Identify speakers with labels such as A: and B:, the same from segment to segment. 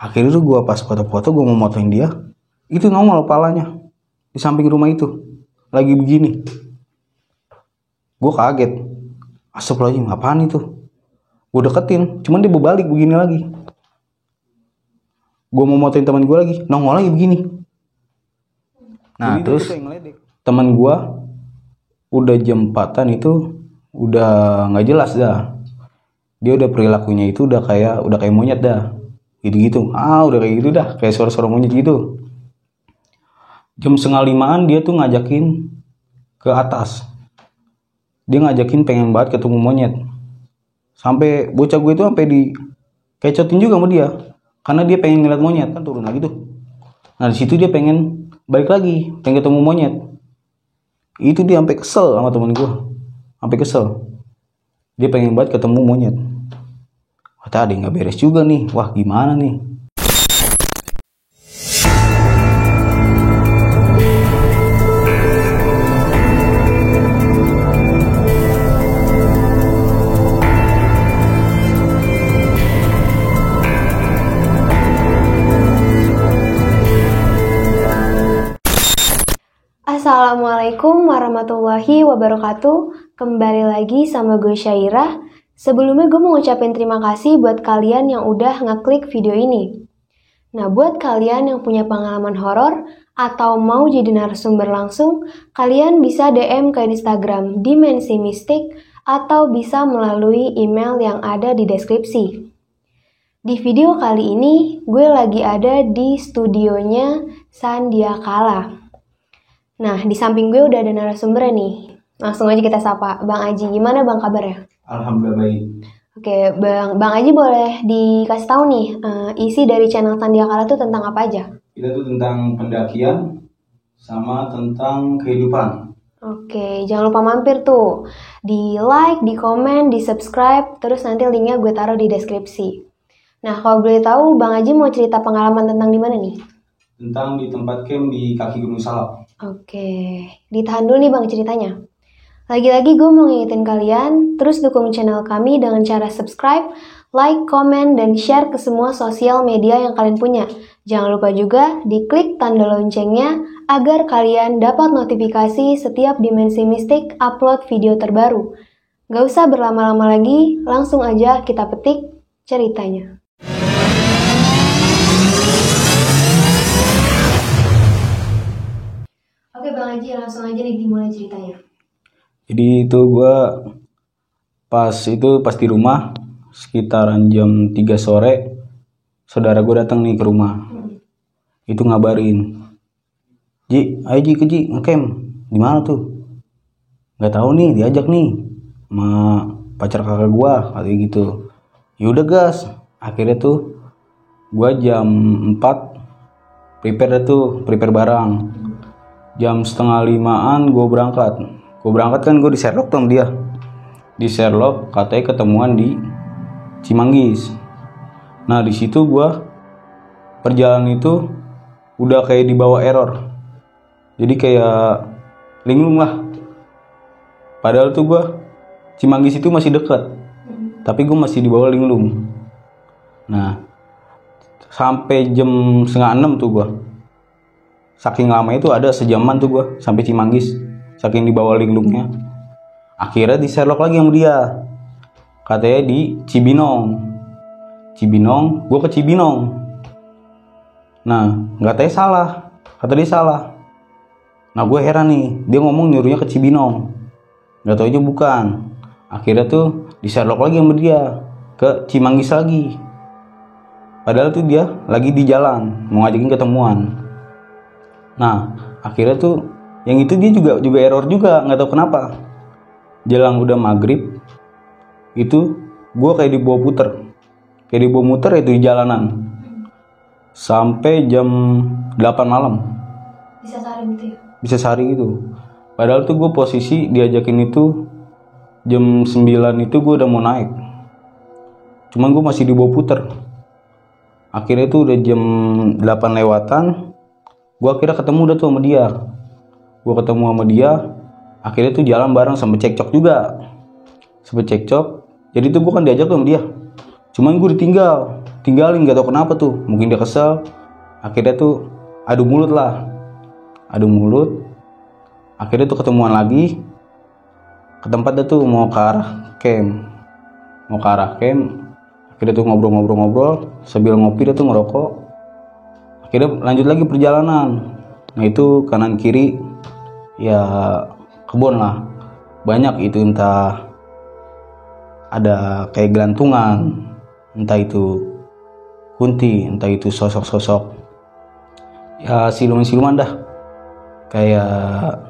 A: Akhirnya tuh gue pas foto-foto, gue mau motoin dia, itu nongol kepalanya di samping rumah itu lagi begini. Gue kaget, astagfirullahaladzim, apaan itu? Gue deketin, cuman dia berbalik begini lagi. Gue mau motoin teman gue lagi, nongol lagi begini. Nah jadi terus teman gue udah jam 4-an itu udah nggak jelas dah. Dia udah perilakunya itu udah kayak monyet dah, gitu-gitu. Udah kayak gitu dah, kayak suara-suara monyet gitu. Jam 4:30 dia tuh ngajakin ke atas. Dia ngajakin pengen banget ketemu monyet. Sampai bocah gue itu sampai dikecotin juga sama dia, karena dia pengen ngeliat monyet kan, turun lagi tuh. Nah di situ dia pengen balik lagi, pengen ketemu monyet. Itu dia sampai kesel sama temen gue, sampai kesel. Dia pengen banget ketemu monyet. Wah tadi nggak beres juga nih. Wah gimana nih?
B: Assalamualaikum warahmatullahi wabarakatuh. Kembali lagi sama gue Syairah. Sebelumnya gue mau ngucapin terima kasih buat kalian yang udah ngeklik video ini. Nah, buat kalian yang punya pengalaman horor atau mau jadi narasumber langsung, kalian bisa DM ke Instagram Dimensi Mistik atau bisa melalui email yang ada di deskripsi. Di video kali ini, gue lagi ada di studionya Sandiakala. Nah, di samping gue udah ada narasumbernya nih. Langsung aja kita sapa. Bang Aji, gimana Bang kabarnya?
A: Alhamdulillah baik.
B: Oke, Bang Aji boleh dikasih tahu nih, isi dari channel Sandiakala tuh tentang apa aja?
A: Kita tuh tentang pendakian sama tentang kehidupan.
B: Oke, jangan lupa mampir tuh. Di like, di komen, di subscribe, terus nanti linknya gue taruh di deskripsi. Nah, kalau boleh tahu, Bang Aji mau cerita pengalaman tentang di mana nih?
A: Tentang di tempat camp di kaki Gunung Salak.
B: Oke, ditahan dulu nih Bang ceritanya. Lagi-lagi gue mau ngingetin kalian, terus dukung channel kami dengan cara subscribe, like, komen, dan share ke semua sosial media yang kalian punya. Jangan lupa juga diklik tanda loncengnya agar kalian dapat notifikasi setiap Dimensi Mistik upload video terbaru. Gak usah berlama-lama lagi, langsung aja kita petik ceritanya. Oke Bang Haji, langsung aja nih dimulai ceritanya.
A: Jadi itu gue pas di rumah sekitaran jam 3 sore, saudara gue datang nih ke rumah. Itu ngabarin, Ji, ayo Ji ke Ji ngecamp. Di mana tuh? Nggak tahu nih, diajak nih sama pacar kakak gue, katanya gitu. Yaudah gas. Akhirnya tuh gue jam 4 prepare barang. Jam 4:30 gue berangkat. Kan gue di Sherlock tuh sama dia. Di Sherlock katanya ketemuan di Cimanggis. Nah di situ gue perjalanan itu udah kayak di bawah error. Jadi kayak linglung lah. Padahal tuh gue Cimanggis itu masih dekat, tapi gue masih di bawah linglung. Nah sampai jam 5:30 tuh gue. Saking lama itu ada sejaman tuh gue sampai Cimanggis, saking di bawah linglungnya. Akhirnya di Sherlock lagi sama dia, katanya di Cibinong, gue ke Cibinong. Nah katanya salah, kata dia salah. Nah gue heran nih, dia ngomong nyuruhnya ke Cibinong, nggak taunya bukan. Akhirnya tuh di Sherlock lagi sama dia ke Cimanggis lagi, padahal tuh dia lagi di jalan mau ngajakin ketemuan. Nah akhirnya tuh yang itu dia juga error juga, nggak tahu kenapa. Jelang udah maghrib itu gue kayak dibawa muter itu di jalanan sampai jam 8 malam. Bisa sehari gitu. Padahal tuh gue posisi diajakin itu jam 9 itu gue udah mau naik, cuman gue masih dibawa puter. Akhirnya tuh udah jam 8 lewatan, gue akhirnya ketemu udah tuh sama dia. Akhirnya tuh jalan bareng, sampai cekcok juga. Jadi tuh gue kan diajak tuh sama dia, cuman gue ditinggal. tinggalin, gak tau kenapa tuh, mungkin dia kesel. Akhirnya tuh adu mulut, akhirnya tuh ketemuan lagi ke tempat dia tuh mau ke arah camp. Akhirnya tuh ngobrol, sambil ngopi dia tuh ngerokok. Akhirnya lanjut lagi perjalanan. Nah itu kanan kiri ya kebun lah, banyak itu, entah ada kayak gelantungan, entah itu kunti, entah itu sosok-sosok ya siluman-siluman dah, kayak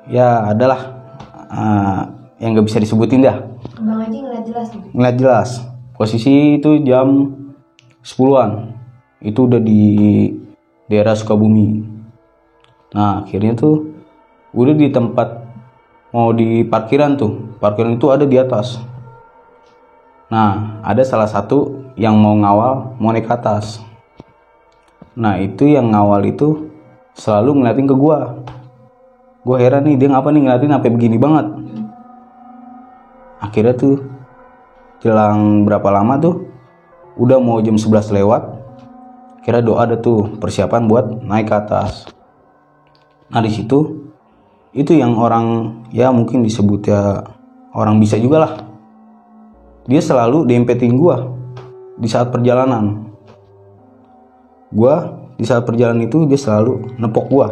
A: ya adalah yang gak bisa disebutin dah.
B: Bang Haji ngeliat jelas gitu?
A: Ngeliat jelas. Posisi itu jam 10-an. Itu udah di daerah Sukabumi. Nah akhirnya tuh udah di tempat mau di parkiran tuh. Parkiran itu ada di atas. Nah ada salah satu yang mau ngawal, mau naik ke atas. Nah itu yang ngawal itu selalu ngeliatin ke gua. Gua heran nih, dia ngapa nih ngeliatin sampai begini banget. Akhirnya tuh jelang berapa lama tuh, udah mau jam 11 lewat, kira doa ada tuh persiapan buat naik ke atas. Nah di situ itu yang orang ya mungkin disebut ya orang bisa juga lah, dia selalu dempetin gua di saat perjalanan. Di saat perjalanan itu dia selalu nepok gua,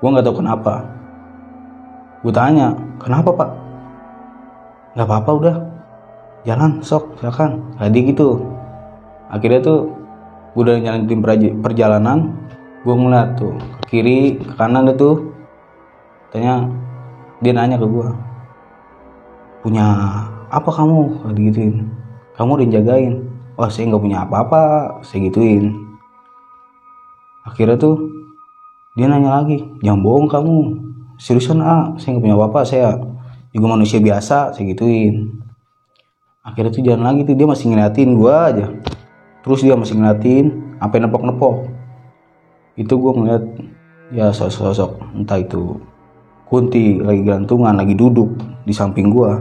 A: gua nggak tahu kenapa. Gue tanya, kenapa pak? Nggak apa-apa, udah jalan sok silakan. Tadi gitu. Akhirnya tuh gue udah nyalain perjalanan, gue ngeliat tuh ke kiri ke kanan tuh, dia nanya ke gue, punya apa kamu? Gituin, kamu udah jagain. Wah saya nggak punya apa-apa, saya gituin. Akhirnya tuh dia nanya lagi, jangan bohong kamu, seriusan saya nggak punya apa-apa, saya juga manusia biasa, saya gituin. Akhirnya tuh jalan lagi tuh, dia masih ngeliatin gua aja, terus dia masih ngeliatin sampai nepok-nepok. Itu gua ngeliat ya sosok entah itu kunti lagi gantungan, lagi duduk di samping gua.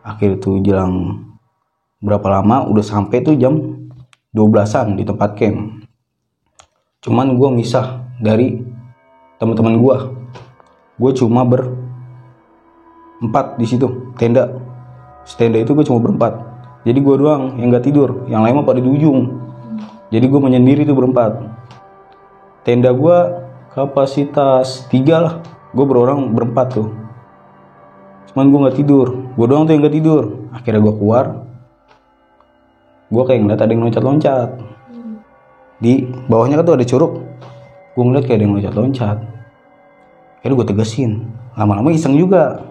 A: Akhirnya tuh jelang berapa lama udah sampai tuh jam 12-an di tempat camp. Cuman gua misah dari teman-teman gue cuma berempat di situ. Tenda itu gue cuma berempat, jadi gue doang yang gak tidur, yang lain mah pada di ujung. Jadi gue menyendiri tuh berempat. Tenda gue kapasitas 3 lah, gue berempat tuh. Cuman gue gak tidur, gue doang tuh yang gak tidur. Akhirnya gue keluar, gue kayak ngeliat ada yang loncat-loncat di bawahnya kan tuh ada curug. Gue ngeliat kayak ada yang loncat-loncat. Akhirnya gue tegasin, lama-lama iseng juga,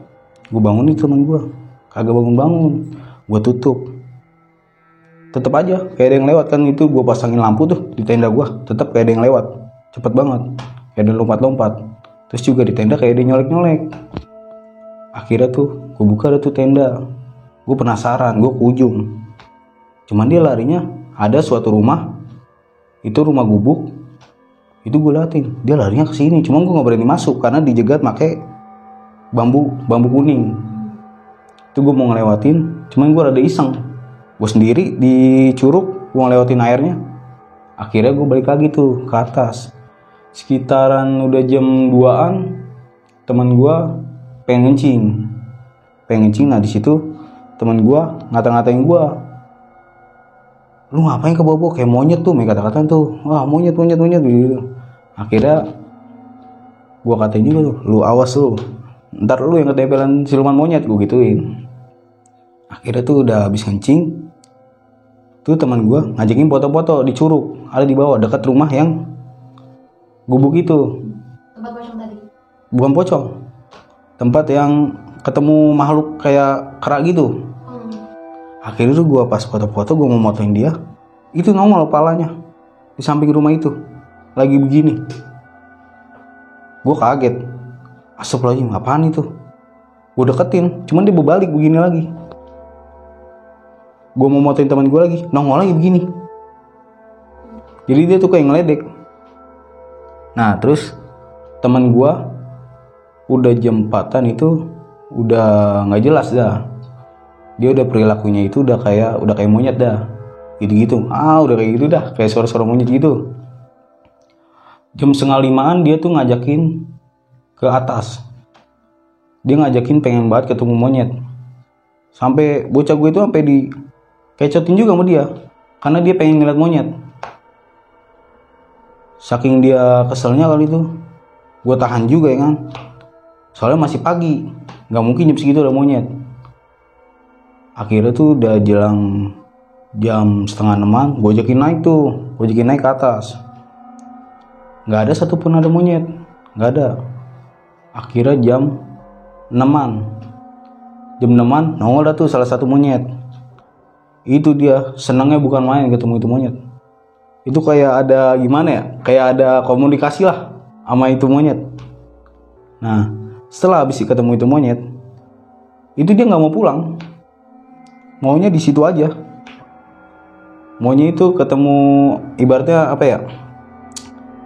A: gue bangunin teman gue, kagak bangun, gue tutup. Tetep aja kayak ada yang lewat kan, itu gue pasangin lampu tuh di tenda gue, tetep kayak ada yang lewat, cepet banget, kayak ada yang lompat-lompat. Terus juga di tenda kayak ada yang nyolek-nyolek. Akhirnya tuh gue buka tuh tenda, gue penasaran, gue ke ujung. Cuman dia larinya ada suatu rumah, itu rumah gubuk. Itu gue liatin, dia larinya ke sini, cuma gue nggak berani masuk karena dijegat pakai bambu kuning. Itu gue mau ngelewatin, cuman gue rada iseng, gue sendiri di curug, gue ngelewatin airnya. Akhirnya gue balik lagi tuh ke atas. Sekitaran udah jam 2-an, teman gue pengen ngencing. Nah di situ teman gue ngata-ngatain gue, lu ngapain ke bawah kayak monyet tuh, mereka kata-kataan tuh, wah monyet gitu. Akhirnya gue katain juga tuh, lu awas lu, ntar lu yang ketempelan siluman monyet, gue gituin. Akhirnya tuh udah habis kencing, tuh teman gue ngajakin foto-foto di curug, ada di bawah dekat rumah yang gubuk itu.
B: Tempat pocong tadi? Bukan
A: pocong, tempat yang ketemu makhluk kayak kera gitu. Akhirnya tuh gue pas foto-foto, gue mau motoin dia, itu nongol kepalanya di samping rumah itu, lagi begini. Gue kaget, astagfirullahaladzim, apaan itu? Gue deketin, cuman dia berbalik begini lagi. Gue mau motoin teman gue lagi, nongol lagi begini. Jadi dia tuh kayak ngeledek. Nah terus teman gue udah jam 4-an itu udah nggak jelas dah. dia udah perilakunya itu udah kayak monyet dah, gitu udah kayak gitu dah, kayak suara-suara monyet gitu. Jam 4:30 dia tuh ngajakin ke atas, dia ngajakin pengen banget ketemu monyet, sampai bocah gue itu sampai di kecotin juga sama dia karena dia pengen ngeliat monyet. Saking dia keselnya kali itu, gue tahan juga ya kan, soalnya masih pagi, nggak mungkin jam segitu ada monyet. Akhirnya tuh udah jelang jam 5:30, gue ajakin naik ke atas. Nggak ada satupun ada monyet, nggak ada. Akhirnya jam 6-an nongol dah tuh salah satu monyet. Itu dia senangnya bukan main ketemu itu monyet. Itu kayak ada gimana ya, kayak ada komunikasi lah sama itu monyet. Nah setelah habis ketemu itu monyet, itu dia nggak mau pulang, maunya di situ aja. Maunya itu ketemu, ibaratnya apa ya,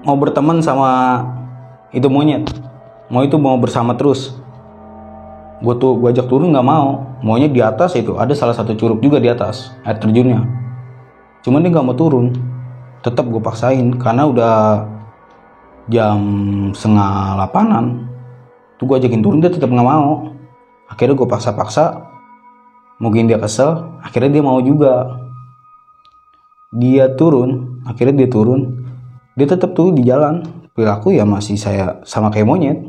A: mau berteman sama itu monyet, mau bersama terus. Gue ajak turun nggak mau, maunya di atas. Itu ada salah satu curug juga di atas air terjunnya, cuman dia nggak mau turun. Tetap gue paksain karena udah jam 7:30 tuh gue ajakin turun, dia tetap nggak mau. Akhirnya gue paksa, mungkin dia kesel, akhirnya dia mau juga. Akhirnya dia turun, dia tetap tuh di jalan, perilaku ya masih saya sama kayak monyet.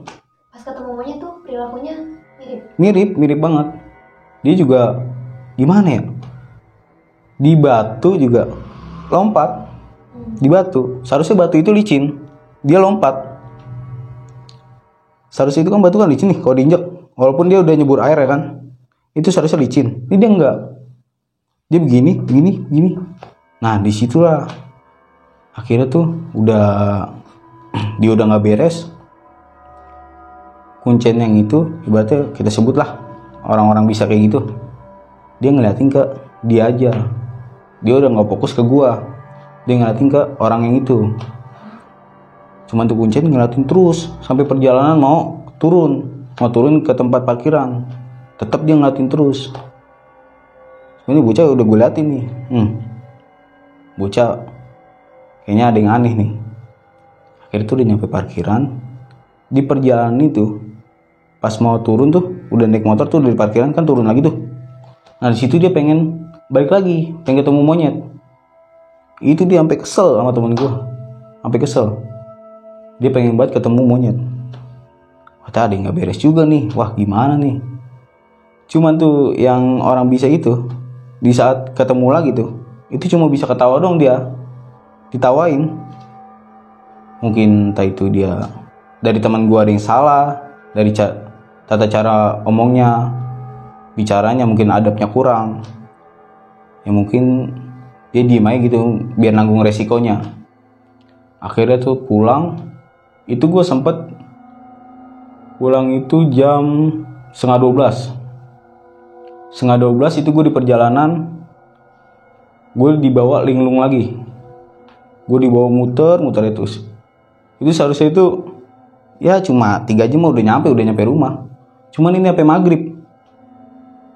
B: Pas ketemu monyet tuh perilakunya
A: mirip banget. Dia juga gimana ya, di batu juga lompat. Di batu, seharusnya batu itu licin, dia lompat. Seharusnya itu kan batu kan licin nih kalau diinjek, walaupun dia udah nyebur air ya kan, itu seharusnya licin. Ini dia enggak, dia begini. Nah disitulah akhirnya tuh dia udah nggak beres. Kuncen yang itu ibaratnya kita sebutlah orang-orang bisa kayak gitu, dia ngeliatin ke dia aja, dia udah nggak fokus ke gua, dia ngeliatin ke orang yang itu. Cuman tuh Kuncen ngeliatin terus sampai perjalanan mau turun ke tempat parkiran, tetap dia ngeliatin terus. Ini bocah udah gue liatin nih, bocah kayaknya ada yang aneh nih. Akhirnya tuh udah nyampe parkiran. Di perjalanan itu pas mau turun tuh udah naik motor tuh dari parkiran kan, turun lagi tuh. Nah di situ dia pengen balik lagi, pengen ketemu monyet. Itu dia sampai kesel sama temen gue, sampai kesel. Dia pengen banget ketemu monyet. Wah tadi nggak beres juga nih, wah gimana nih. Cuman tuh yang orang bisa itu, di saat ketemu lagi tuh, itu cuma bisa ketawa dong dia, ditawain. Mungkin entah itu dia dari teman gue ada yang salah, dari tata cara omongnya, bicaranya mungkin adabnya kurang. Ya mungkin dia diem aja gitu biar nanggung resikonya. Akhirnya tuh pulang, itu gue sempet pulang itu jam 11:30. 11:30 itu gue di perjalanan, gue dibawa linglung lagi, gue dibawa muter itu. Itu seharusnya itu ya cuma 3 jam udah nyampe rumah. Cuman ini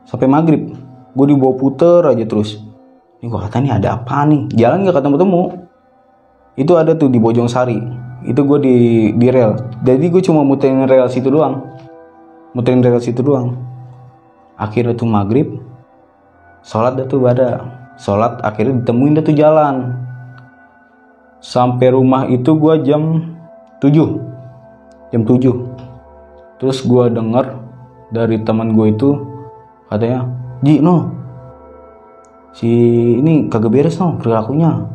A: sampai maghrib gue dibawa puter aja terus. Ini gue kata nih ada apa nih, jalan gak ketemu. Itu ada tuh di Bojong Sari, itu gue di rel. Jadi gue cuma muterin rel situ doang. Akhirnya tuh maghrib, sholat dah tuh sholat, akhirnya ditemuin dah tuh jalan. Sampai rumah itu gue jam 7. Terus gue denger dari teman gue itu katanya, Ji no, si ini kagak beres no perilakunya.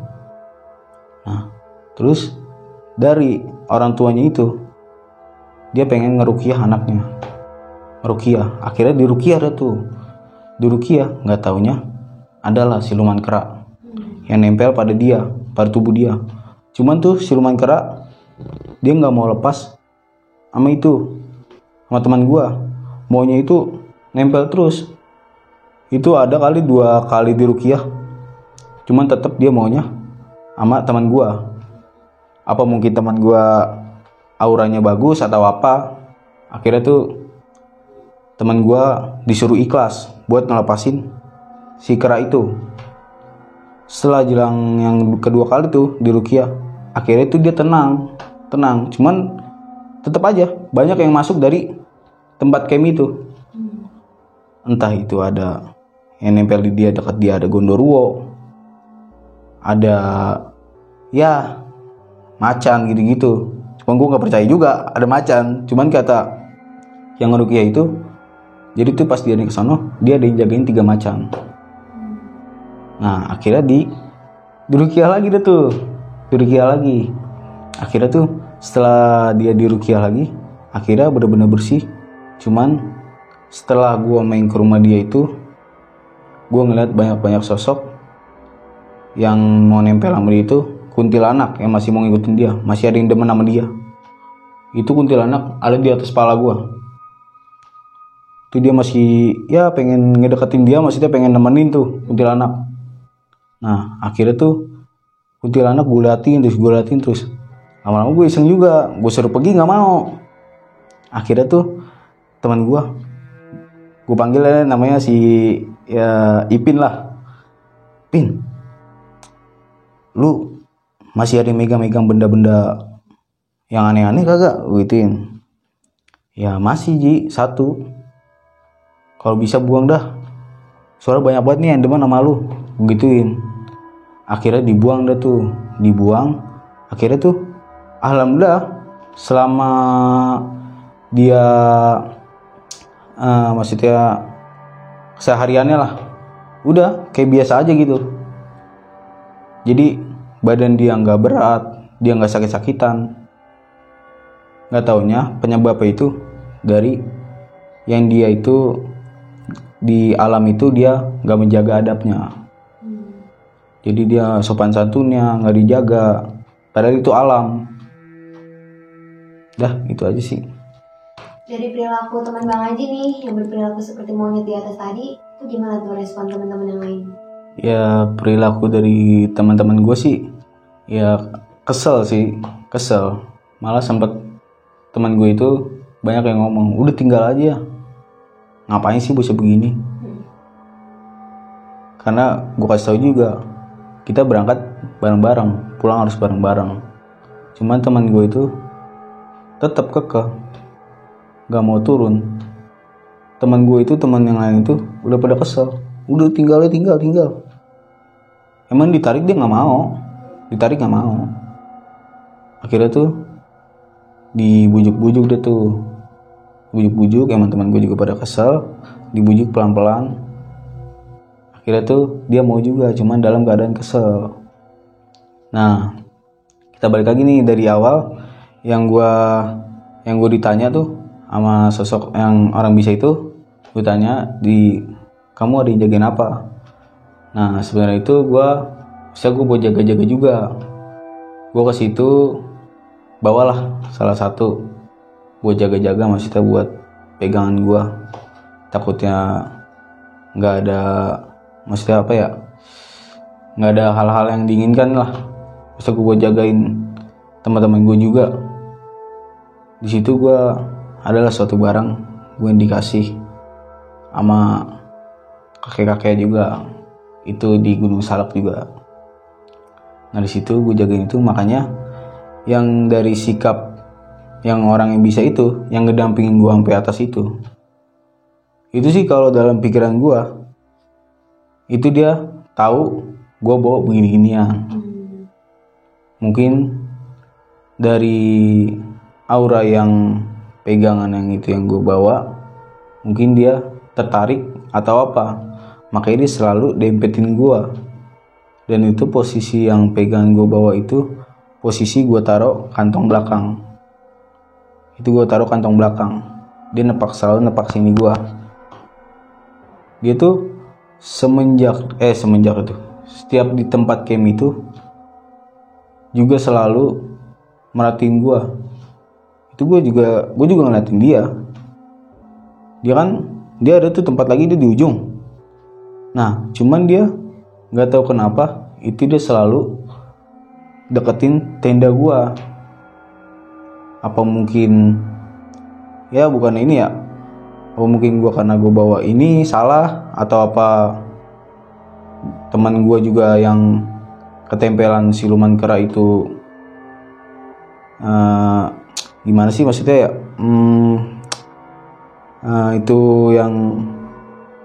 A: Nah terus dari orang tuanya itu, dia pengen ngerukiah anaknya, akhirnya dirukiah dah tuh. Dirukiah, nggak taunya adalah siluman kera yang nempel pada tubuh dia. Cuman tuh siluman kera dia nggak mau lepas sama teman gua, maunya itu nempel terus. Itu ada kali 2 kali dirukiah, cuman tetap dia maunya sama teman gua. Apa mungkin teman gua auranya bagus atau apa, akhirnya tuh teman gue disuruh ikhlas buat ngelepasin si kera itu. Setelah jelang yang kedua kali tuh di ruqyah, akhirnya tuh dia tenang. Cuman tetap aja banyak yang masuk dari tempat camp itu. Entah itu ada yang nempel di dia, dekat dia ada gondoruo, ada ya macan gitu-gitu. Cuman gue nggak percaya juga ada macan. Cuman kata yang ngeruqyah itu, jadi tuh pas dia ke sono dia ada yang jagain 3 macan. Nah akhirnya diruqyah lagi deh tuh, diruqyah lagi. Akhirnya tuh setelah dia diruqyah lagi, akhirnya benar-benar bersih. Cuman setelah gue main ke rumah dia itu, gue ngeliat banyak sosok yang mau nempel sama dia itu, kuntilanak yang masih mau ngikutin dia, masih ada yang demen sama dia. Itu kuntilanak ada di atas kepala gue. Itu dia masih ya pengen ngedeketin dia, maksudnya pengen nemenin tuh kuntilanak. Nah akhirnya tuh kuntilanak gue liatin terus. Lama-lama gue iseng juga, gue suruh pergi nggak mau. Akhirnya tuh teman gue panggil namanya si ya Ipin lah. Pin, lu masih ada megang-megang benda-benda yang aneh-aneh kagak? Gituin. Ya masih Ji, 1. Kalau bisa buang dah. Soalnya banyak banget nih yang demen sama lu. Gituin. Akhirnya dibuang dah tuh. Akhirnya tuh alhamdulillah selama dia maksudnya sehariannya lah udah kayak biasa aja gitu. Jadi badan dia nggak berat, dia nggak sakit-sakitan. Nggak taunya penyebabnya itu dari yang dia itu di alam itu dia nggak menjaga adabnya. Jadi dia sopan santunnya nggak dijaga, padahal itu alam. Dah itu aja sih.
B: Dari perilaku teman Bang Haji nih yang berperilaku seperti monyet di atas tadi, itu gimana tuh respon teman-teman yang lain?
A: Ya perilaku dari teman-teman gue sih ya kesel. Malah sempat teman gue itu banyak yang ngomong, udah tinggal aja, ngapain sih bocah begini. Karena gue kasih tau juga, kita berangkat bareng-bareng, pulang harus bareng-bareng. Cuman teman gue itu tetap kekeh gak mau turun. Teman gue itu, teman yang lain itu udah pada kesel, udah tinggal. Emang ditarik dia nggak mau, akhirnya tuh dibujuk-bujuk deh tuh, emang teman gue juga pada kesel, dibujuk pelan-pelan. Akhirnya tuh dia mau juga, cuman dalam keadaan kesel. Nah kita balik lagi nih dari awal yang gue ditanya tuh sama sosok yang orang bisa itu. Gue tanya, kamu ada yang jagain apa? Nah sebenarnya itu gue buat jaga-jaga juga. Gue ke situ bawalah salah satu buat jaga-jaga, maksudnya buat pegangan gue. Takutnya nggak ada, maksudnya apa ya, nggak ada hal-hal yang diinginkan lah. Maksudnya gue buat jagain teman-teman gue juga. Di situ gue adalah suatu barang gue yang dikasih sama kakek-kakek juga, itu di Gunung Salak juga. Nah di situ gue jagain itu, makanya yang dari sikap yang orang yang bisa itu, yang ngedampingin gue sampai atas itu sih kalau dalam pikiran gue itu dia tahu gue bawa begini-ginian. Mungkin dari aura yang pegangan yang itu yang gue bawa, mungkin dia tertarik atau apa, makanya dia selalu dempetin gue. Dan itu posisi yang pegangan gue bawa itu posisi gue taruh kantong belakang. Itu gue taruh kantong belakang, dia selalu nepak sini gue. Dia tuh semenjak itu setiap di tempat camp itu juga selalu merhatiin gue. Itu gue juga ngeliatin dia. Dia ada tuh tempat lagi, dia di ujung. Nah cuman dia nggak tahu kenapa itu dia selalu deketin tenda gue. Apa mungkin ya bukan ini ya, Apa mungkin gue karena gue bawa ini salah, atau apa teman gue juga yang ketempelan siluman kera itu gimana sih maksudnya ya, itu yang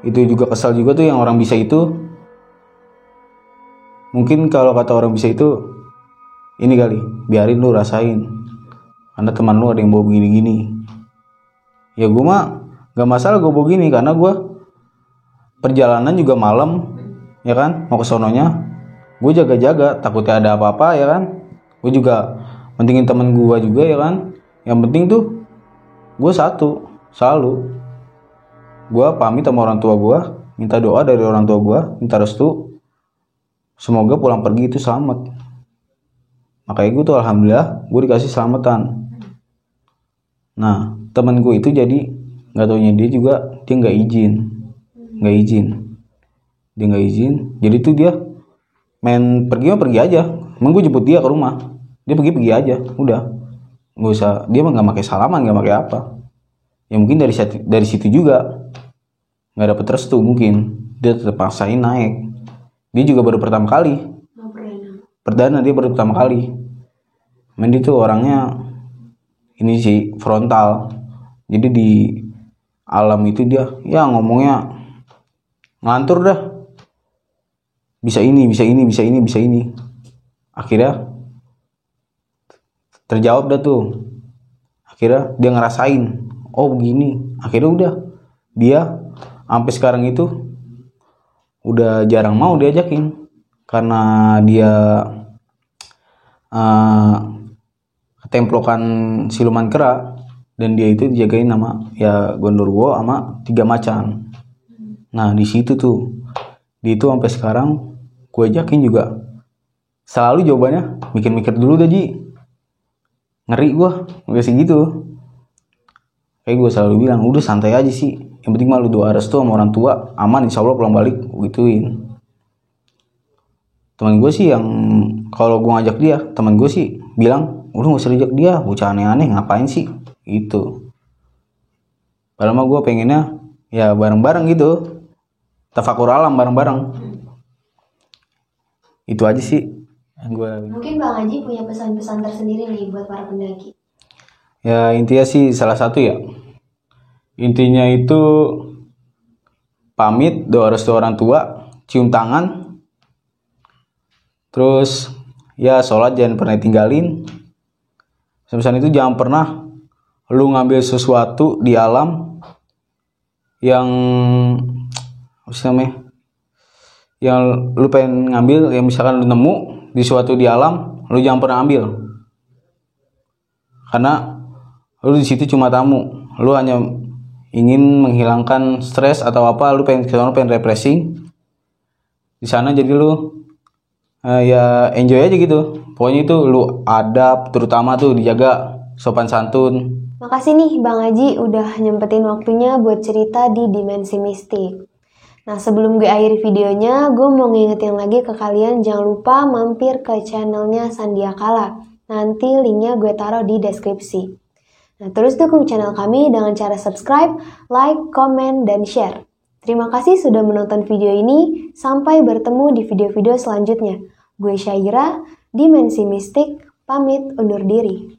A: itu juga kesal juga tuh yang orang bisa itu. Mungkin kalau kata orang bisa itu ini kali, biarin lu rasain karena teman lu ada yang bawa begini-gini. Ya gue mah gak masalah gue bawa gini, karena gue perjalanan juga malam ya kan, mau ke sononya gue jaga-jaga, takutnya ada apa-apa ya kan. Gue juga pentingin temen gue juga ya kan. Yang penting tuh gue satu, selalu gue pamit sama orang tua gue, minta doa dari orang tua gue, minta restu semoga pulang pergi itu selamat. Makanya gue tuh alhamdulillah gue dikasih selamatan. Nah temen gue itu jadi nggak taunya dia nggak izin, jadi tuh dia main pergi aja. Emang gue jemput dia ke rumah, dia pergi aja, udah nggak usah, dia mah nggak pakai salaman, nggak pakai apa. Ya mungkin dari situ juga nggak dapet restu, mungkin dia tetap paksain naik. Dia juga baru pertama kali, dia baru pertama kali. Main itu orangnya ini sih frontal, jadi di alam itu dia ya ngomongnya ngantur dah, bisa ini. Akhirnya terjawab dah tuh, akhirnya dia ngerasain oh begini. Akhirnya udah dia sampai sekarang itu udah jarang mau diajakin karena dia ketemplokan siluman kera. Dan dia itu dijagain sama ya Gondorwo sama 3 macan. Nah di situ tuh dia itu sampai sekarang gue ajakin juga selalu jawabannya mikir-mikir dulu dah Ji, ngeri gue nggak sih gitu. Kayak gue selalu bilang udah santai aja sih, yang penting malu doa restu sama orang tua, aman insya Allah pulang balik, gituin. Teman gue sih yang kalau gue ngajak dia, teman gue sih bilang udah nggak usah ajak dia, bocah aneh-aneh ngapain sih gitu. Padahal mah gue pengennya ya bareng-bareng gitu, tafakur alam bareng-bareng. Itu aja sih gue.
B: Mungkin Bang Haji punya pesan-pesan tersendiri nih buat para pendaki.
A: Ya intinya sih salah satu ya, intinya itu pamit, doa restu orang tua, cium tangan, terus ya sholat jangan pernah tinggalin. Pesan itu jangan pernah lu ngambil sesuatu di alam yang apa sih namanya, yang lu pengen ngambil, yang misalkan lu nemu di suatu di alam, lu jangan pernah ambil, karena lu di situ cuma tamu, lu hanya ingin menghilangkan stres atau apa, lu pengen refreshing di sana, jadi lu ya enjoy aja gitu. Pokoknya itu lu adab, terutama tuh dijaga sopan santun.
B: Makasih nih Bang Haji udah nyempetin waktunya buat cerita di Dimensi Mistik. Nah sebelum gue akhiri videonya, gue mau ngingetin lagi ke kalian jangan lupa mampir ke channelnya Sandiakala. Nanti linknya gue taruh di deskripsi. Nah terus dukung channel kami dengan cara subscribe, like, komen, dan share. Terima kasih sudah menonton video ini. Sampai bertemu di video-video selanjutnya. Gue Syaira, Dimensi Mistik, pamit undur diri.